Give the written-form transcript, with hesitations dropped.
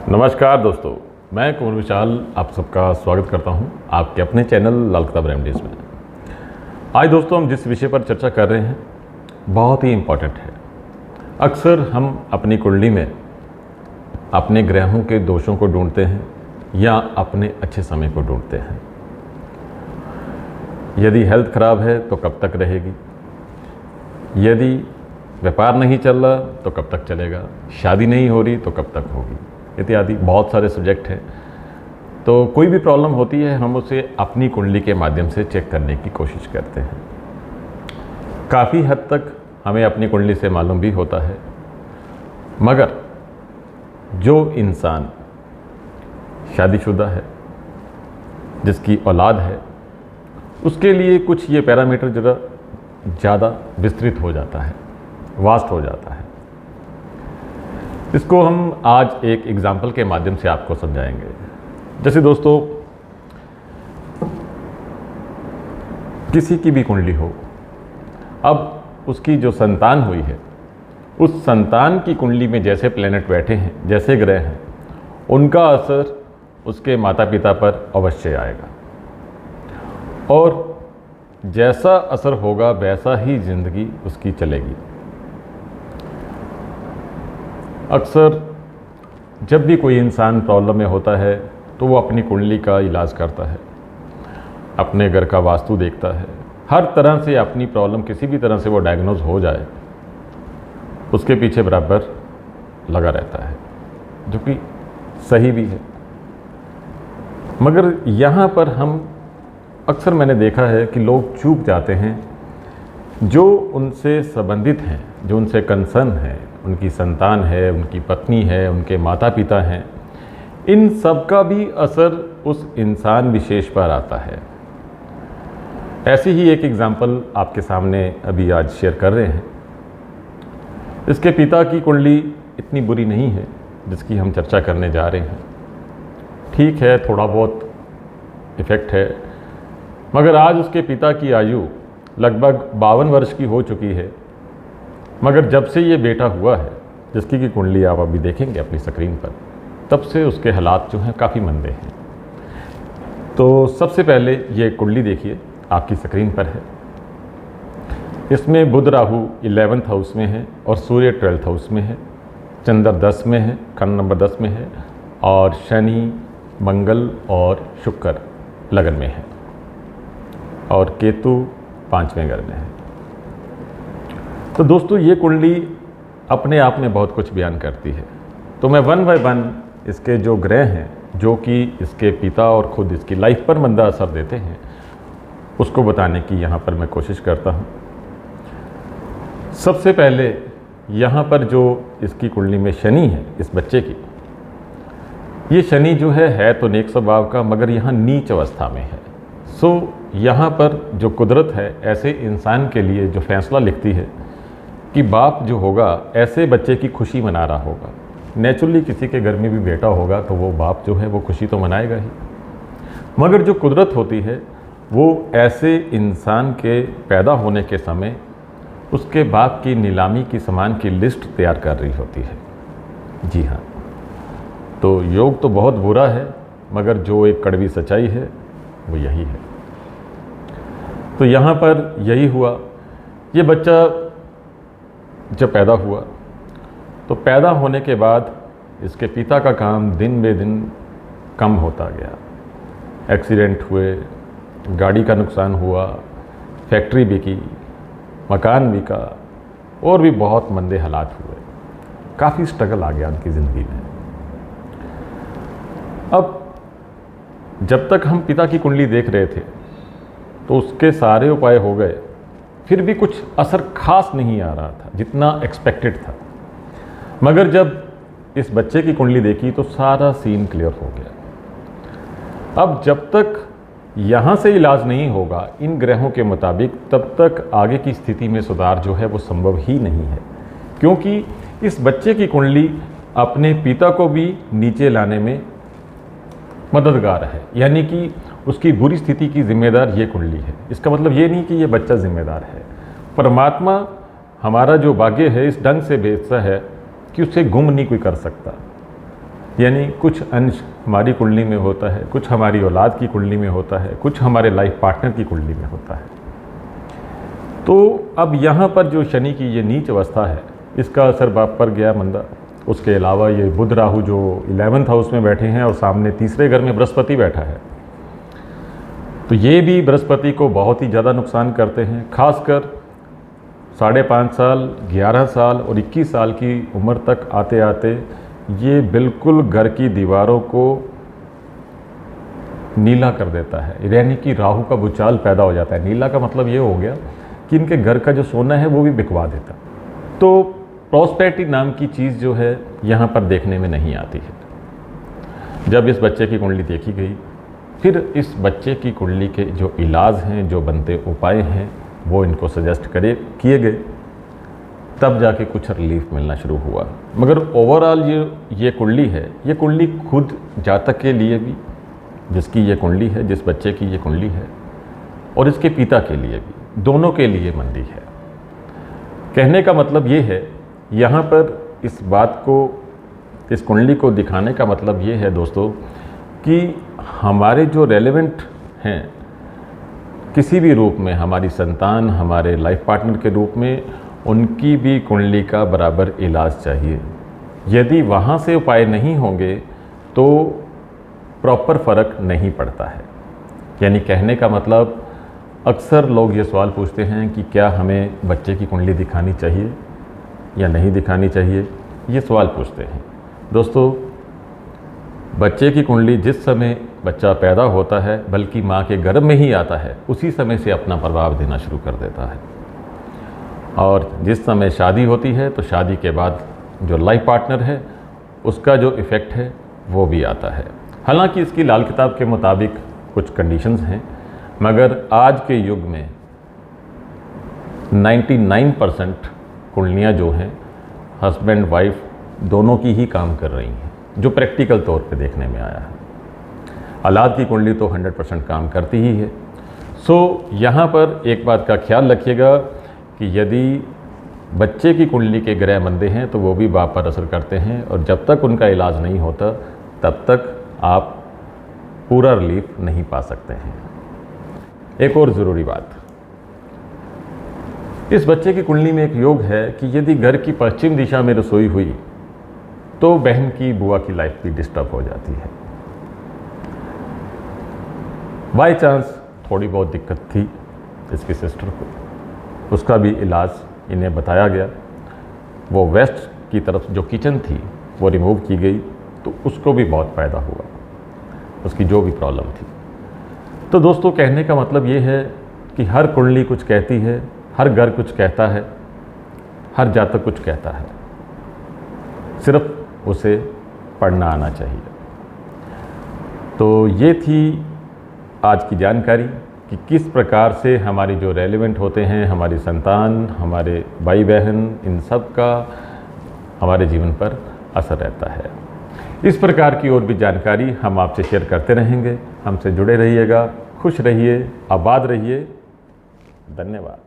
नमस्कार दोस्तों, मैं कुंवर विशाल आप सबका स्वागत करता हूं आपके अपने चैनल लाल किताब रेमेडीज़ में। आज दोस्तों हम जिस विषय पर चर्चा कर रहे हैं बहुत ही इम्पॉर्टेंट है। अक्सर हम अपनी कुंडली में अपने ग्रहों के दोषों को ढूंढते हैं या अपने अच्छे समय को ढूंढते हैं। यदि हेल्थ खराब है तो कब तक रहेगी, यदि व्यापार नहीं चल रहा तो कब तक चलेगा, शादी नहीं हो रही तो कब तक होगी, इत्यादि बहुत सारे सब्जेक्ट हैं। तो कोई भी प्रॉब्लम होती है हम उसे अपनी कुंडली के माध्यम से चेक करने की कोशिश करते हैं। काफ़ी हद तक हमें अपनी कुंडली से मालूम भी होता है, मगर जो इंसान शादीशुदा है, जिसकी औलाद है, उसके लिए कुछ ये पैरामीटर जरा ज़्यादा विस्तृत हो जाता है, वास्ट हो जाता है। इसको हम आज एक एग्जाम्पल के माध्यम से आपको समझाएंगे। जैसे दोस्तों, किसी की भी कुंडली हो, अब उसकी जो संतान हुई है, उस संतान की कुंडली में जैसे प्लैनेट बैठे हैं, जैसे ग्रह हैं, उनका असर उसके माता पिता पर अवश्य आएगा और जैसा असर होगा वैसा ही ज़िंदगी उसकी चलेगी। अक्सर जब भी कोई इंसान प्रॉब्लम में होता है तो वो अपनी कुंडली का इलाज करता है, अपने घर का वास्तु देखता है, हर तरह से अपनी प्रॉब्लम किसी भी तरह से वो डायग्नोज हो जाए उसके पीछे बराबर लगा रहता है, जो कि सही भी है। मगर यहाँ पर हम अक्सर मैंने देखा है कि लोग चूक जाते हैं, जो उनसे संबंधित हैं, जो उनसे कंसर्न है, उनकी संतान है, उनकी पत्नी है, उनके माता पिता हैं, इन सब का भी असर उस इंसान विशेष पर आता है। ऐसी ही एक एग्जाम्पल आपके सामने अभी आज शेयर कर रहे हैं। इसके पिता की कुंडली इतनी बुरी नहीं है जिसकी हम चर्चा करने जा रहे हैं। ठीक है, थोड़ा बहुत इफ़ेक्ट है, मगर आज उसके पिता की आयु लगभग 52 वर्ष की हो चुकी है। मगर जब से ये बेटा हुआ है, जिसकी की कुंडली आप अभी देखेंगे अपनी स्क्रीन पर, तब से उसके हालात जो हैं काफ़ी मंदे हैं। तो सबसे पहले ये कुंडली देखिए, आपकी स्क्रीन पर है। इसमें बुध राहु 11th हाउस में है और सूर्य 12th हाउस में है, चंद्र 10 में है, खंड नंबर 10 में है, और शनि, मंगल और शुक्र लगन में है, और केतु 5वें घर में है। तो दोस्तों, ये कुंडली अपने आप में बहुत कुछ बयान करती है। तो मैं वन बाय वन इसके जो ग्रह हैं, जो कि इसके पिता और ख़ुद इसकी लाइफ पर मंदा असर देते हैं, उसको बताने की यहाँ पर मैं कोशिश करता हूँ। सबसे पहले यहाँ पर जो इसकी कुंडली में शनि है, इस बच्चे की, ये शनि जो है तो नेक स्वभाव का, मगर यहाँ नीच अवस्था में है। सो यहाँ पर जो कुदरत है ऐसे इंसान के लिए जो फैसला लिखती है कि बाप जो होगा ऐसे बच्चे की खुशी मना रहा होगा। नेचुरली किसी के घर में भी बेटा होगा तो वो बाप जो है वो खुशी तो मनाएगा ही, मगर जो कुदरत होती है वो ऐसे इंसान के पैदा होने के समय उसके बाप की नीलामी की सामान की लिस्ट तैयार कर रही होती है। जी हाँ, तो योग तो बहुत बुरा है, मगर जो एक कड़वी सच्चाई है वो यही है। तो यहाँ पर यही हुआ। ये बच्चा जब पैदा हुआ तो पैदा होने के बाद इसके पिता का काम दिन बे दिन कम होता गया। एक्सीडेंट हुए, गाड़ी का नुकसान हुआ, फैक्ट्री बिकी, मकान बिका, और भी बहुत मंदे हालात हुए। काफ़ी स्ट्रगल आ गया उनकी ज़िंदगी में। अब जब तक हम पिता की कुंडली देख रहे थे तो उसके सारे उपाय हो गए, फिर भी कुछ असर खास नहीं आ रहा था जितना एक्सपेक्टेड था। मगर जब इस बच्चे की कुंडली देखी तो सारा सीन क्लियर हो गया। अब जब तक यहाँ से इलाज नहीं होगा इन ग्रहों के मुताबिक, तब तक आगे की स्थिति में सुधार जो है वो संभव ही नहीं है, क्योंकि इस बच्चे की कुंडली अपने पिता को भी नीचे लाने में मददगार है। यानी कि उसकी बुरी स्थिति की जिम्मेदार ये कुंडली है। इसका मतलब ये नहीं कि ये बच्चा जिम्मेदार है। परमात्मा हमारा जो भाग्य है इस ढंग से भेजता है कि उसे गुम नहीं कोई कर सकता। यानी कुछ अंश हमारी कुंडली में होता है, कुछ हमारी औलाद की कुंडली में होता है, कुछ हमारे लाइफ पार्टनर की कुंडली में होता है। तो अब यहाँ पर जो शनि की ये नीच अवस्था है, इसका असर बाप पर गया मंदा। उसके अलावा ये बुध राहु जो 11th हाउस में बैठे हैं और सामने तीसरे घर में बृहस्पति बैठा है, तो ये भी बृहस्पति को बहुत ही ज़्यादा नुकसान करते हैं। खासकर 5.5 साल, 11 साल और 21 साल की उम्र तक आते आते ये बिल्कुल घर की दीवारों को नीला कर देता है, यानी कि राहु का भूचाल पैदा हो जाता है। नीला का मतलब ये हो गया कि इनके घर का जो सोना है वो भी बिकवा देता। तो प्रॉस्पेरिटी नाम की चीज़ जो है यहाँ पर देखने में नहीं आती है। जब इस बच्चे की कुंडली देखी गई, फिर इस बच्चे की कुंडली के जो इलाज हैं, जो बनते उपाय हैं, वो इनको सजेस्ट किए गए, तब जाके कुछ रिलीफ मिलना शुरू हुआ। मगर ओवरऑल ये कुंडली है, ये कुंडली खुद जातक के लिए भी, जिसकी ये कुंडली है, जिस बच्चे की ये कुंडली है, और इसके पिता के लिए भी, दोनों के लिए मंदी है। कहने का मतलब ये है, यहाँ पर इस बात को, इस कुंडली को दिखाने का मतलब ये है दोस्तों कि हमारे जो रेलेवेंट हैं किसी भी रूप में, हमारी संतान, हमारे लाइफ पार्टनर के रूप में, उनकी भी कुंडली का बराबर इलाज चाहिए। यदि वहाँ से उपाय नहीं होंगे तो प्रॉपर फ़र्क नहीं पड़ता है। यानी कहने का मतलब, अक्सर लोग ये सवाल पूछते हैं कि क्या हमें बच्चे की कुंडली दिखानी चाहिए या नहीं दिखानी चाहिए, ये सवाल पूछते हैं। दोस्तों, बच्चे की कुंडली जिस समय बच्चा पैदा होता है, बल्कि माँ के गर्भ में ही आता है, उसी समय से अपना प्रभाव देना शुरू कर देता है। और जिस समय शादी होती है, तो शादी के बाद जो लाइफ पार्टनर है उसका जो इफ़ेक्ट है वो भी आता है। हालांकि इसकी लाल किताब के मुताबिक कुछ कंडीशंस हैं, मगर आज के युग में 99% कुंडलियाँ जो हैं हस्बैंड वाइफ दोनों की ही काम कर रही हैं, जो प्रैक्टिकल तौर पे देखने में आया है। औलाद की कुंडली तो 100% काम करती ही है। सो यहाँ पर एक बात का ख्याल रखिएगा कि यदि बच्चे की कुंडली के ग्रह मंदे हैं तो वो भी बाप पर असर करते हैं, और जब तक उनका इलाज नहीं होता तब तक आप पूरा रिलीफ नहीं पा सकते हैं। एक और ज़रूरी बात, इस बच्चे की कुंडली में एक योग है कि यदि घर की पश्चिम दिशा में रसोई हुई तो बहन की, बुआ की लाइफ भी डिस्टर्ब हो जाती है। बाय चांस थोड़ी बहुत दिक्कत थी इसकी सिस्टर को, उसका भी इलाज इन्हें बताया गया। वो वेस्ट की तरफ जो किचन थी वो रिमूव की गई, तो उसको भी बहुत फ़ायदा हुआ, उसकी जो भी प्रॉब्लम थी। तो दोस्तों, कहने का मतलब ये है कि हर कुंडली कुछ कहती है, हर घर कुछ कहता है, हर जातक कुछ कहता है, सिर्फ उसे पढ़ना आना चाहिए। तो ये थी आज की जानकारी कि किस प्रकार से हमारी जो रेलेवेंट होते हैं, हमारी संतान, हमारे भाई बहन, इन सब का हमारे जीवन पर असर रहता है। इस प्रकार की और भी जानकारी हम आपसे शेयर करते रहेंगे। हमसे जुड़े रहिएगा, खुश रहिए, आबाद रहिए। धन्यवाद।